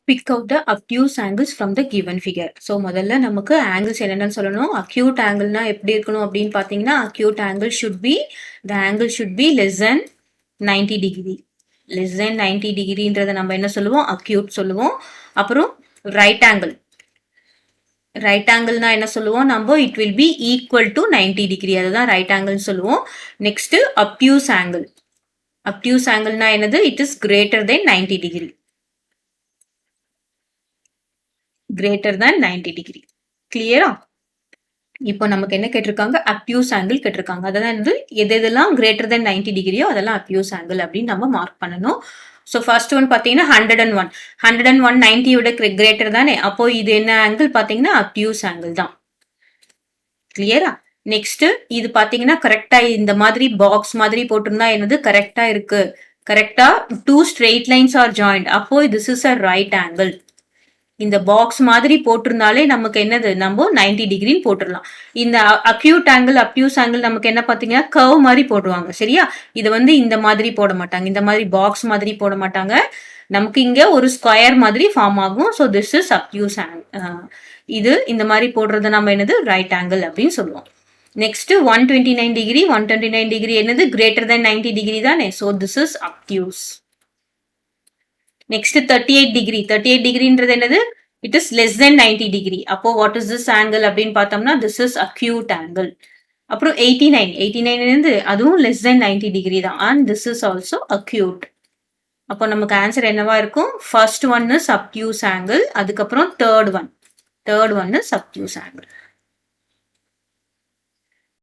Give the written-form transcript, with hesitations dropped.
Big out the acute angles from the given figure. So முதல்ல நமக்கு angles என்னென்னு சொல்லணும். அக்யூட் ஆங்கிள்னா எப்படி இருக்கணும் அப்படின்னு பார்த்தீங்கன்னா, acute angle should be the angle should be less than 90 degree. Less than 90 டிகிரின்றதை நம்ம என்ன சொல்லுவோம், அக்யூட் சொல்லுவோம். அப்புறம் ரைட் ஆங்கிள், ரைட் ஆங்கிள்னா என்ன சொல்லுவோம் நம்ம, it will be equal to 90 degree, அதுதான் ரைட் ஆங்கிள் சொல்லுவோம். Next obtuse angle. அப்டியூஸ் ஆங்கிள்னா என்னது, it is greater than 90 degree. Greater than 90 degree. கிளியரா? இப்போ நமக்கு என்ன கேட்டிருக்காங்க, அக்யூஸ் ஆங்கிள் கேட்டிருக்காங்க. அதான் வந்து எது எதெல்லாம் கிரேட்டர் தென் 90 டிகிரியோ அதெல்லாம் அக்யூஸ் ஆங்கிள் அப்படின்னு நம்ம மார்க் பண்ணணும். ஸோ ஃபர்ஸ்ட் ஒன் பார்த்தீங்கன்னா 101. 101 90யோட கிரேட்டர் தானே, அப்போ இது என்ன ஆங்கிள் பார்த்தீங்கன்னா அக்யூஸ் ஆங்கிள் தான். கிளியரா? நெக்ஸ்ட் இது பார்த்தீங்கன்னா கரெக்டா இந்த மாதிரி பாக்ஸ் மாதிரி போட்டிருந்தா என்னது, கரெக்டா இருக்கு. கரெக்டா 2 straight lines are joined. அப்போ this is a right angle. இந்த பாக்ஸ் மாதிரி போட்டிருந்தாலே நமக்கு என்னது, நம்ம 90 டிகிரின்னு போட்டுடலாம். இந்த அக்யூட் ஆங்கிள் அப்டியூஸ் ஆங்கிள் நமக்கு என்ன பார்த்தீங்கன்னா கர்வ் மாதிரி போடுவாங்க. சரியா? இது வந்து இந்த மாதிரி போட மாட்டாங்க, இந்த மாதிரி பாக்ஸ் மாதிரி போட மாட்டாங்க. நமக்கு இங்க ஒரு ஸ்கொயர் மாதிரி ஃபார்ம் ஆகும். So this is obtuse angle. இது இந்த மாதிரி போடுறது நம்ம என்னது, ரைட் ஆங்கிள் அப்படின்னு சொல்லுவோம். Next 129 degree. 129 டிகிரி என்னது, கிரேட்டர் தென் 90 டிகிரி தானே. So this is obtuse. Next 38 degree. 38 டிகிரின்றது என்னது, it is less than 90 degree. அப்போ வாட் இஸ் திஸ் ஆங்கிள் அப்படின்னு பார்த்தோம்னா, திஸ் இஸ் அக்யூட் ஆங்கிள். அப்புறம் 89. 89 இருந்து அதுவும் லெஸ் தென் 90 டிகிரி தான், and this is also acute. அப்போ நமக்கு ஆன்சர் என்னவா இருக்கும், first one is obtuse angle, அதுக்கப்புறம் third one is obtuse angle.